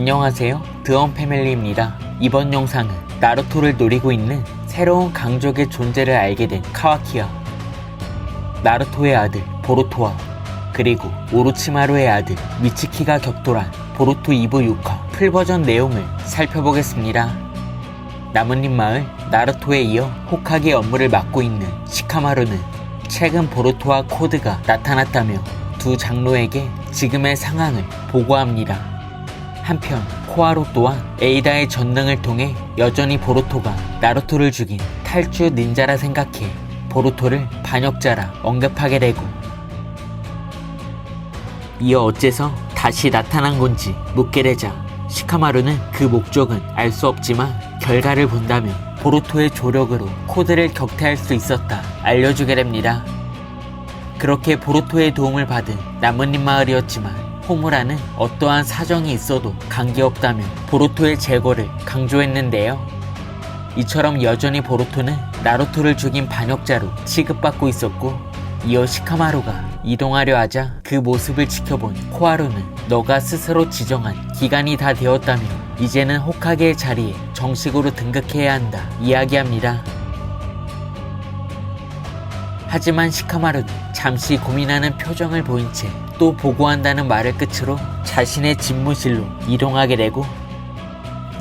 안녕하세요, 드원 패밀리입니다. 이번 영상은 나루토를 노리고 있는 새로운 강적의 존재를 알게 된 카와키와 나루토의 아들 보루토와 그리고 오로치마루의 아들 미츠키가 격돌한 보루토 2부 6화 풀버전 내용을 살펴보겠습니다. 나뭇잎 마을 나루토에 이어 호카게 업무를 맡고 있는 시카마루는 최근 보루토와 코드가 나타났다며 두 장로에게 지금의 상황을 보고합니다. 한편 코하루 또한 에이다의 전능을 통해 여전히 보루토가 나루토를 죽인 탈주 닌자라 생각해 보루토를 반역자라 언급하게 되고, 이어 어째서 다시 나타난 건지 묻게 되자 시카마루는 그 목적은 알 수 없지만 결과를 본다면 보루토의 조력으로 코드를 격퇴할 수 있었다 알려주게 됩니다. 그렇게 보루토의 도움을 받은 나뭇잎 마을이었지만 호무라는 어떠한 사정이 있어도 관계없다며 보루토의 제거를 강조했는데요. 이처럼 여전히 보루토는 나루토를 죽인 반역자로 취급받고 있었고, 이어 시카마루가 이동하려 하자 그 모습을 지켜본 코하루는 너가 스스로 지정한 기간이 다 되었다며 이제는 호카게의 자리에 정식으로 등극해야 한다 이야기합니다. 하지만 시카마루는 잠시 고민하는 표정을 보인 채 또 보고한다는 말을 끝으로 자신의 집무실로 이동하게 되고,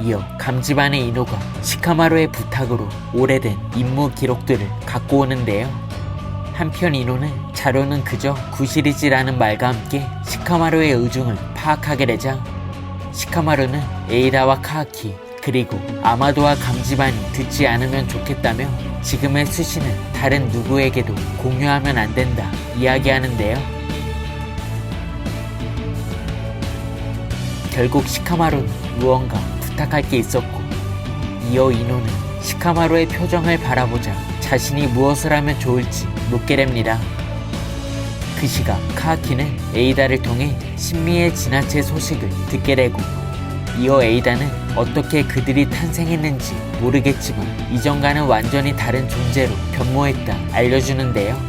이어 감지반의 이노가 시카마루의 부탁으로 오래된 임무 기록들을 갖고 오는데요. 한편 이노는 자료는 그저 구실이지라는 말과 함께 시카마루의 의중을 파악하게 되자 시카마루는 에이다와 카와키 그리고 아마도와 감지반이 듣지 않으면 좋겠다며 지금의 수신은 다른 누구에게도 공유하면 안 된다 이야기하는데요. 결국 시카마루는 무언가 부탁할 게 있었고, 이어 이노는 시카마루의 표정을 바라보자 자신이 무엇을 하면 좋을지 묻게 됩니다. 그 시각 카와키는 에이다를 통해 신미의 진화체 소식을 듣게 되고, 이어 에이다는 어떻게 그들이 탄생했는지 모르겠지만 이전과는 완전히 다른 존재로 변모했다 알려주는데요.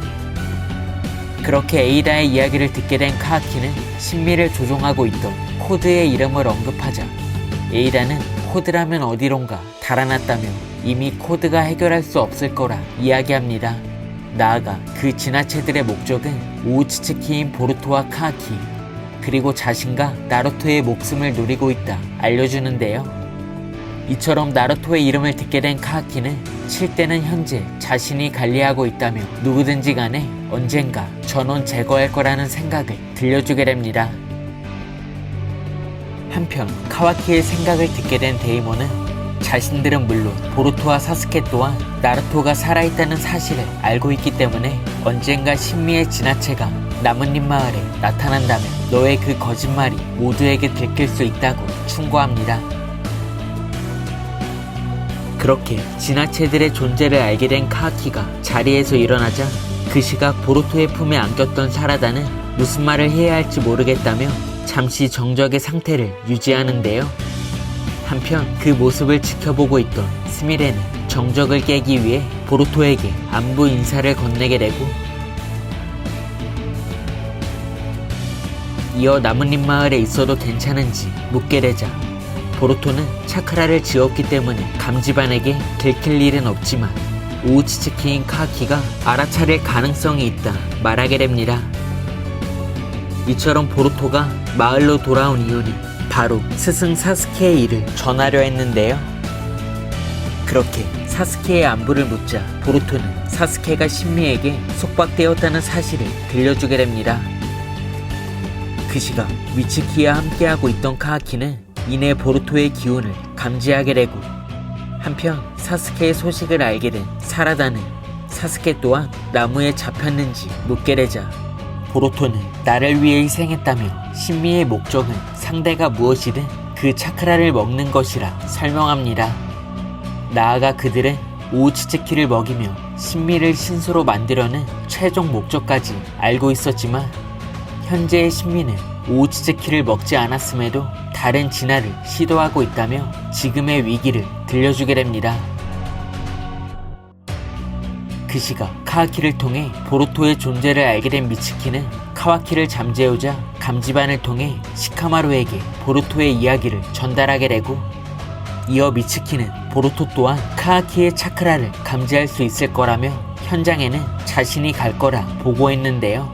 그렇게 에이다의 이야기를 듣게 된 카와키는 신미를 조종하고 있던 코드의 이름을 언급하자 에이다는 코드라면 어디론가 달아났다며 이미 코드가 해결할 수 없을 거라 이야기합니다. 나아가 그 진화체들의 목적은 우우츠츠키인 보루토와 카와키 그리고 자신과 나루토의 목숨을 노리고 있다 알려주는데요. 이처럼 나루토의 이름을 듣게 된 카와키는 칠 때는 현재 자신이 관리하고 있다며 누구든지 간에 언젠가 전원 제거할 거라는 생각을 들려주게 됩니다. 한편 카와키의 생각을 듣게 된 데이모는 자신들은 물론 보루토와 사스케 또한 나루토가 살아있다는 사실을 알고 있기 때문에 언젠가 신미의 진화체가 나뭇잎 마을에 나타난다면 너의 그 거짓말이 모두에게 들킬 수 있다고 충고합니다. 그렇게 진화체들의 존재를 알게 된 카와키가 자리에서 일어나자 그 시각 보루토의 품에 안겼던 사라다는 무슨 말을 해야 할지 모르겠다며 잠시 정적의 상태를 유지하는데요. 한편 그 모습을 지켜보고 있던 스미레는 정적을 깨기 위해 보루토에게 안부 인사를 건네게 되고, 이어 나뭇잎 마을에 있어도 괜찮은지 묻게 되자 보루토는 차크라를 지웠기 때문에 감지반에게 들킬 일은 없지만 우우츠츠키인 카와키가 알아차릴 가능성이 있다 말하게 됩니다. 이처럼 보루토가 마을로 돌아온 이유는 바로 스승 사스케의 일을 전하려 했는데요. 그렇게 사스케의 안부를 묻자 보루토는 사스케가 신미에게 속박되었다는 사실을 들려주게 됩니다. 그 시각 미츠키와 함께하고 있던 카와키는 이내 보루토의 기운을 감지하게 되고, 한편 사스케의 소식을 알게 된 사라다는 사스케 또한 나무에 잡혔는지 묻게 되자 보루토는 나를 위해 희생했다며 신미의 목적은 상대가 무엇이든 그 차크라를 먹는 것이라 설명합니다. 나아가 그들은 우우츠츠키를 먹이며 신미를 신수로 만들려는 최종 목적까지 알고 있었지만 현재의 신미는 우우츠츠키를 먹지 않았음에도 다른 진화를 시도하고 있다며 지금의 위기를 들려주게 됩니다. 그 시각 카와키를 통해 보루토의 존재를 알게 된 미츠키는 카와키를 잠재우자 감지반을 통해 시카마루에게 보루토의 이야기를 전달하게 되고, 이어 미츠키는 보루토 또한 카와키의 차크라를 감지할 수 있을 거라며 현장에는 자신이 갈 거라 보고했는데요.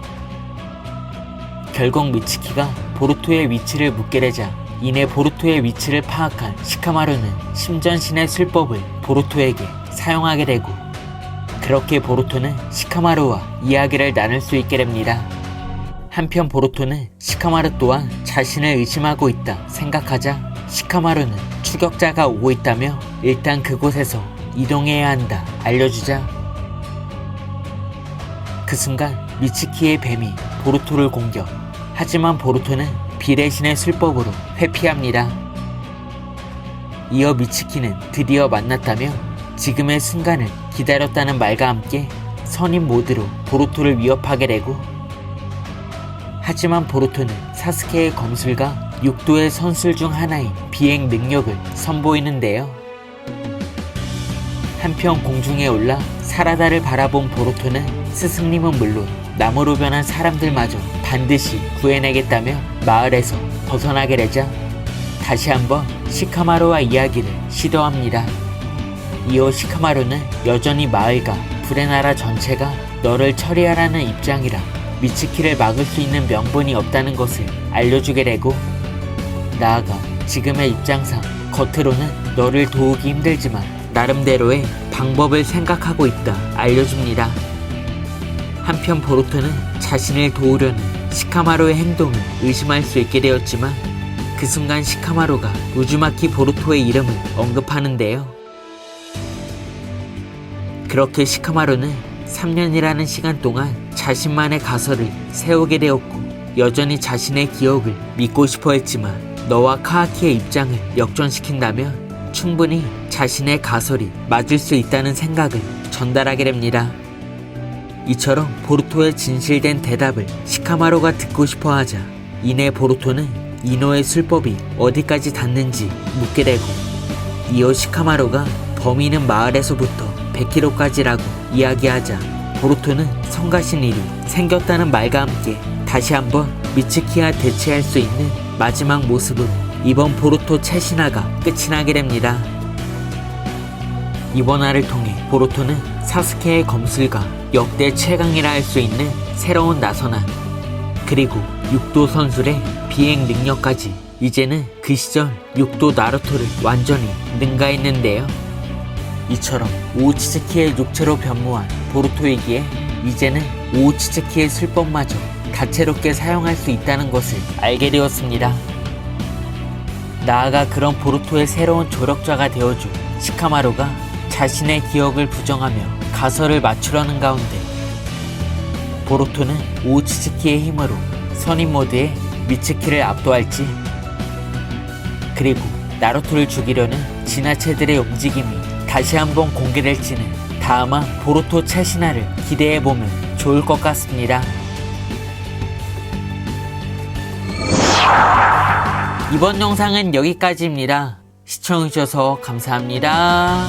결국 미츠키가 보루토의 위치를 묻게 되자 이내 보루토의 위치를 파악한 시카마루는 심전신의 술법을 보루토에게 사용하게 되고, 그렇게 보루토는 시카마루와 이야기를 나눌 수 있게 됩니다. 한편 보루토는 시카마루 또한 자신을 의심하고 있다 생각하자 시카마루는 추격자가 오고 있다며 일단 그곳에서 이동해야 한다 알려주자, 그 순간 미츠키의 뱀이 보루토를 공격. 하지만 보루토는 비대신의 술법으로 회피합니다. 이어 미츠키는 드디어 만났다며 지금의 순간을 기다렸다는 말과 함께 선임 모드로 보루토를 위협하게 되고, 하지만 보루토는 사스케의 검술과 육도의 선술 중 하나인 비행 능력을 선보이는데요. 한편 공중에 올라 사라다를 바라본 보루토는 스승님은 물론 나무로 변한 사람들마저 반드시 구해내겠다며 마을에서 벗어나게 되자 다시 한번 시카마루와 이야기를 시도합니다. 이어 시카마루는 여전히 마을과 불의 나라 전체가 너를 처리하라는 입장이라 미츠키를 막을 수 있는 명분이 없다는 것을 알려주게 되고, 나아가 지금의 입장상 겉으로는 너를 도우기 힘들지만 나름대로의 방법을 생각하고 있다 알려줍니다. 한편 보루토는 자신을 도우려는 시카마루의 행동을 의심할 수 있게 되었지만 그 순간 시카마루가 우즈마키 보루토의 이름을 언급하는데요. 그렇게 시카마루는 3년이라는 시간 동안 자신만의 가설을 세우게 되었고, 여전히 자신의 기억을 믿고 싶어 했지만 너와 카와키의 입장을 역전시킨다면 충분히 자신의 가설이 맞을 수 있다는 생각을 전달하게 됩니다. 이처럼 보루토의 진실된 대답을 시카마루가 듣고 싶어 하자 이내 보루토는 이노의 술법이 어디까지 닿는지 묻게 되고, 이어 시카마루가 범인은 마을에서부터 100km까지라고 이야기하자 보루토는 성가신 일이 생겼다는 말과 함께 다시 한번 미츠키와 대치할 수 있는 마지막 모습으로 이번 보루토 채신화가 끝이 나게 됩니다. 이번 화를 통해 보루토는 사스케의 검술가 역대 최강이라 할 수 있는 새로운 나선한, 그리고 육도 선술의 비행 능력까지 이제는 그 시절 육도 나루토를 완전히 능가했는데요. 이처럼 오우치즈키의 육체로 변모한 보루토이기에 이제는 오우치즈키의 술법마저 다채롭게 사용할 수 있다는 것을 알게 되었습니다. 나아가 그런 보루토의 새로운 조력자가 되어준 시카마루가 자신의 기억을 부정하며 가설을 맞추려는 가운데 보루토는 오우치즈키의 힘으로 선임 모드에 미츠키를 압도할지, 그리고 나루토를 죽이려는 진화체들의 움직임이 다시 한번 공개될지는 다음화 보루토 채신화를 기대해보면 좋을 것 같습니다. 이번 영상은 여기까지입니다. 시청해주셔서 감사합니다.